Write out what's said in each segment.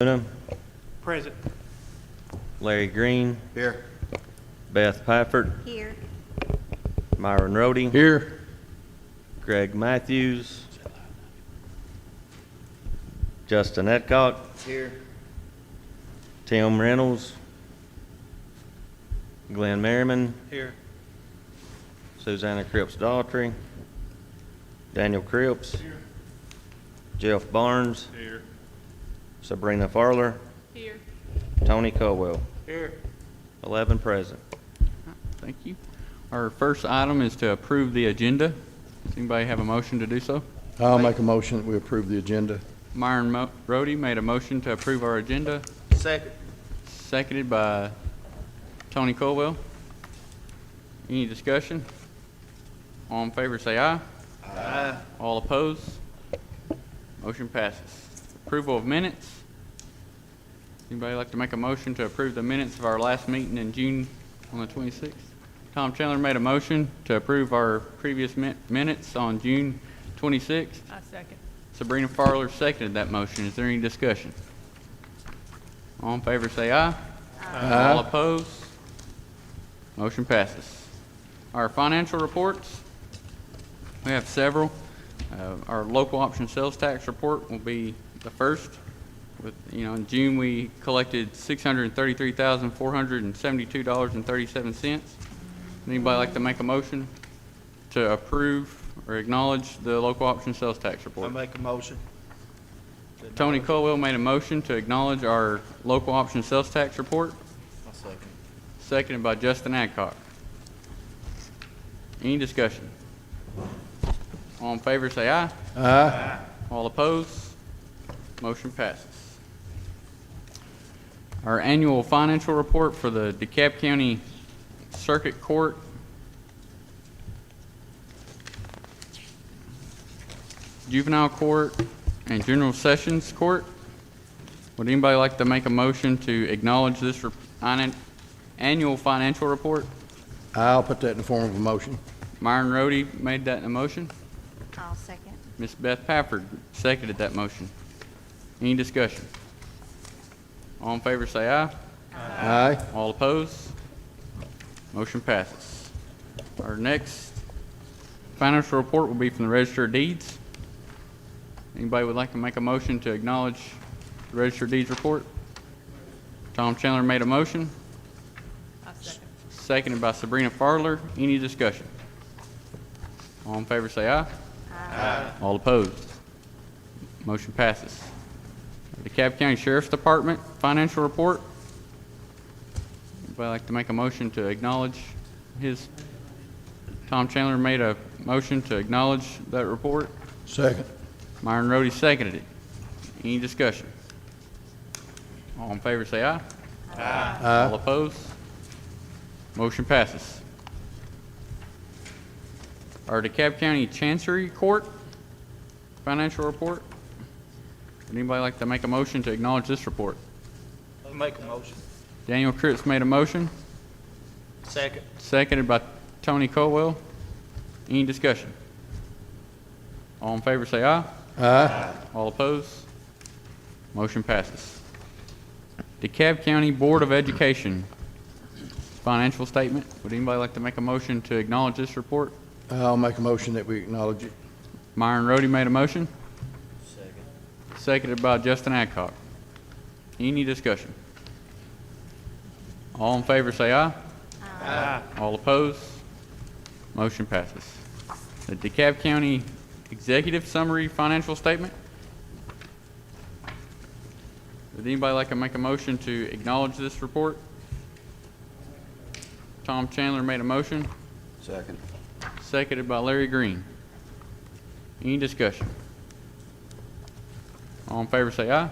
Luna, Present. Larry Green, Here. Beth Pafford, Here. Myron Rhodey, Here. Greg Matthews, Justin Etcock, Here. Tim Reynolds, Glenn Merriman, Here. Susanna Cripps Daughtry, Daniel Cripps, Jeff Barnes, Here. Sabrina Farler, Here. Tony Colwell. Here. 11 present. Thank you. Our first item is to approve the agenda. Does anybody have a motion to do so? I'll make a motion that we approve the agenda. Myron Rhodey made a motion to approve our agenda, Second. seconded by Tony Colwell. Any discussion? All in favor say aye. Aye. All opposed? Motion passes. Approval of minutes. Anybody like to make a motion to approve the minutes of our last meeting in June on the 26th? Tom Chandler made a motion to approve our previous minutes on June 26th. I second. Sabrina Farler seconded that motion. Is there any discussion? All in favor say aye. Aye. All opposed? Motion passes. Our financial reports, we have several. Our local option sales tax report will be the first. In June we collected $633,472.37. Anybody like to make a motion to approve or acknowledge the local option sales tax I report? make a motion. Tony Colwell made a motion to acknowledge our local option sales tax report, I'll second. seconded by Justin Adcock. Any discussion? All in favor say aye. Aye. All opposed? Motion passes. Our annual financial report for the DeKalb County Circuit Court. Juvenile Court and General Sessions Court. Would anybody like to make a motion to acknowledge this annual financial report? I'll put that in the form of a motion. Myron Rhodey made that in a motion. I'll second. Ms. Beth Pafford seconded that motion. Any discussion? All in favor say aye. Aye. All opposed? Motion passes. Our next financial report will be from the Register of Deeds. Anybody would like to make a motion to acknowledge the Register of Deeds report? Tom Chandler made a motion, I second. seconded by Sabrina Farler. Any discussion? All in favor say aye. Aye. All opposed? Motion passes. DeKalb County Sheriff's Department financial report. Anybody like to make a motion to acknowledge his? Tom Chandler made a motion to acknowledge that report. Second. Myron Rhodey seconded it. Any discussion? All in favor say aye. Aye. All Aye. opposed? Motion passes. Our DeKalb County Chancery Court financial report. Would anybody like to make a motion to acknowledge this report? I'll make a motion. Daniel Cripps made a motion, Second. seconded by Tony Colwell. Any discussion? All in favor say aye. Aye. All opposed? Motion passes. DeKalb County Board of Education financial statement. Would anybody like to make a motion to acknowledge this report? I'll make a motion that we acknowledge it. Myron Rhodey made a motion, Second. seconded by Justin Adcock. Any discussion? All in favor say aye. Aye. All opposed? Motion passes. The DeKalb County Executive Summary Financial Statement. Would anybody like to make a motion to acknowledge this report? Tom Chandler made a motion, Second. seconded by Larry Green. Any discussion? All in favor say aye.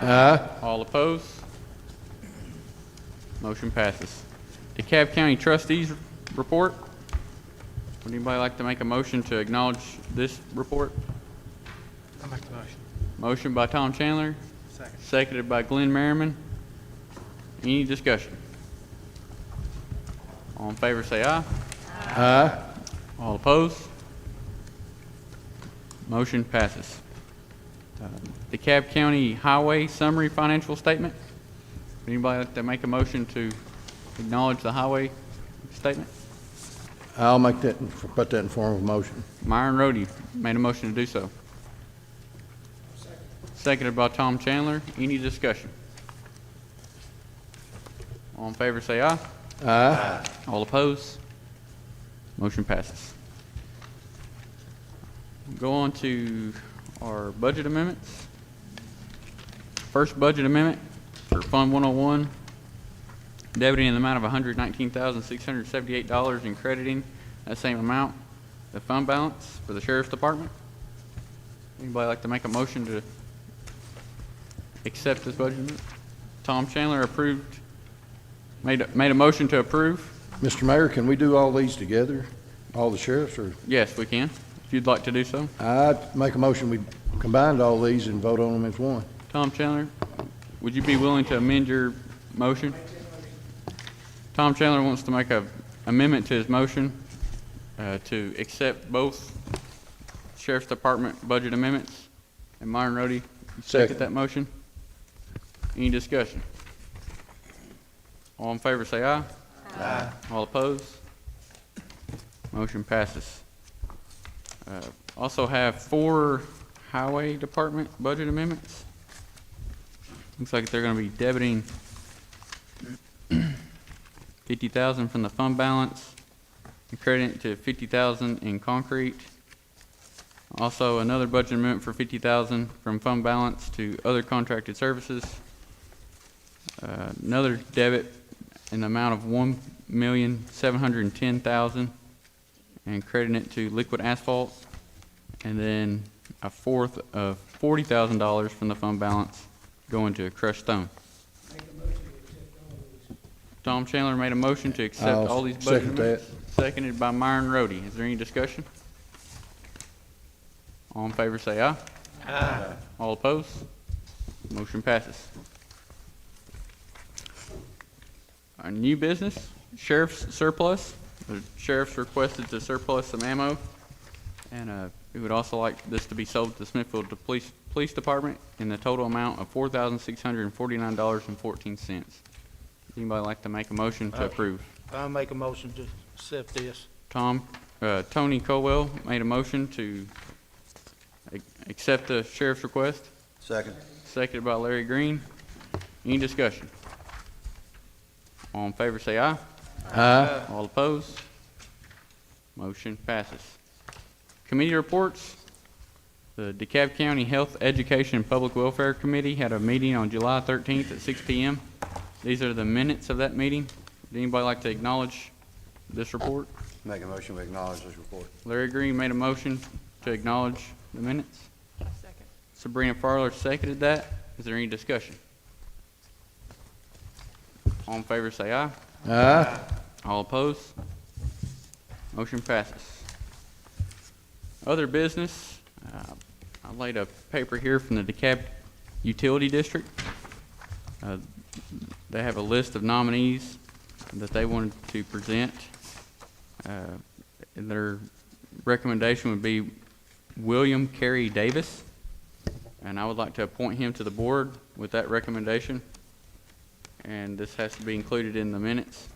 Aye. All opposed? Motion passes. DeKalb County Trustees Report. Would anybody like to make a motion to acknowledge this report? I'll make the motion. Motion by Tom Chandler, Second. seconded by Glenn Merriman. Any discussion? All in favor say aye. Aye. All opposed? Motion passes. DeKalb County Highway Summary Financial Statement. Anybody like to make a motion to acknowledge the highway statement? I'll make that, put that in form of a motion. Myron Rhodey made a motion to do so. Seconded by Tom Chandler. Any discussion? All in favor say aye. Aye. All opposed? Motion passes. Go on to our budget amendments. First budget amendment for Fund 101, debiting in the amount of $119,678 and crediting that same amount, the fund balance for the Sheriff's Department. Anybody like to make a motion to accept this budget amendment? Tom Chandler made a motion to approve. Mr. Mayor, can we do all these together? All the sheriffs, or? Yes, we can, if you'd like to do so. I'd make a motion, we combined all these and vote on them as one. Tom Chandler, would you be willing to amend your motion? Tom Chandler wants to make a amendment to his motion to accept both Sheriff's Department budget amendments. And Myron Rhodey, you second Second. that motion? Any discussion? All in favor say aye. Aye. All opposed? Motion passes. Also have 4 Highway Department budget amendments. Looks like they're going to be debiting $50,000 from the fund balance and crediting it to $50,000 in concrete. Also, another budget amendment for $50,000 from fund balance to other contracted services. Another debit in the amount of $1,710,000 and crediting it to liquid asphalt. And then a fourth of $40,000 from the fund balance going to crushed stone. Tom Chandler made a motion to accept I'll all these budget second that. amendments. Seconded by Myron Rhodey. Is there any discussion? All in favor say aye. Aye. All opposed? Motion passes. Our new business, sheriff's surplus. The sheriff's requested to surplus some ammo, and we would also like this to be sold to Smithfield Police Department in the total amount of $4,649.14. Anybody like to make a motion to approve? I'll make a motion to accept this. Tony Colwell made a motion to accept the sheriff's request. Second. Seconded by Larry Green. Any discussion? All in favor say aye. Aye. All opposed? Motion passes. Committee reports. The DeKalb County Health, Education, and Public Welfare Committee had a meeting on July 13th at 6 p.m. These are the minutes of that meeting. Would anybody like to acknowledge this report? Make a motion, we acknowledge this report. Larry Green made a motion to acknowledge the minutes. Second. Sabrina Farler seconded that. Is there any discussion? All in favor say aye. Aye. All opposed? Motion passes. Other business, I laid a paper here from the DeKalb Utility District. They have a list of nominees that they wanted to present. And their recommendation would be William Carey Davis. And I would like to appoint him to the board with that recommendation. And this has to be included in the minutes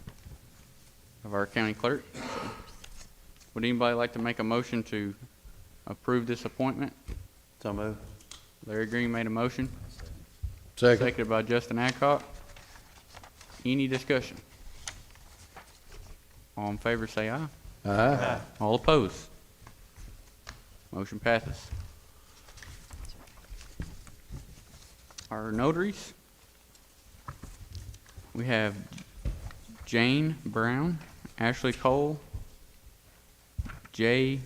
of our county clerk. Would anybody like to make a motion to approve this appointment? So moved. Larry Green made a motion. Second. Seconded by Justin Adcock. Any discussion? All in favor say aye. Aye. All opposed? Motion passes. Our notaries. We have Jane Brown, Ashley Cole, Jay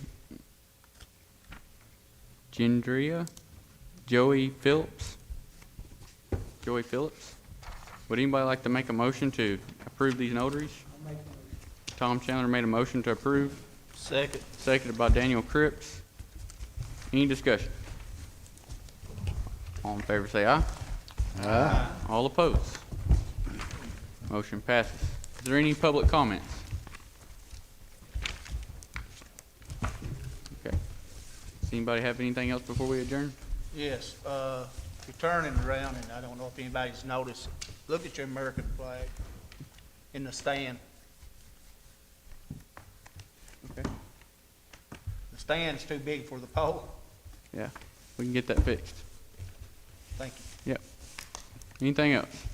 Gendria, Joey Phillips. Would anybody like to make a motion to approve these notaries? Tom Chandler made a motion to approve, Second. seconded by Daniel Cripps. Any discussion? All in favor say aye. Aye. All opposed? Motion passes. Is there any public comments? Okay. Does anybody have anything else before we adjourn? Yes, you're turning around, and I don't know if anybody's noticed, look at your American flag in the stand. Okay. The stand's too big for the pole. Yeah, we can get that fixed. Thank you. Yep. Anything else?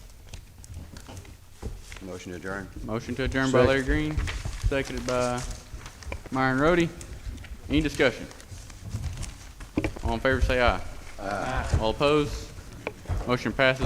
Motion to adjourn. Motion to adjourn by Second. Larry Green, seconded by Myron Rhodey. Any discussion? All in favor say aye. Aye. All opposed? Motion passes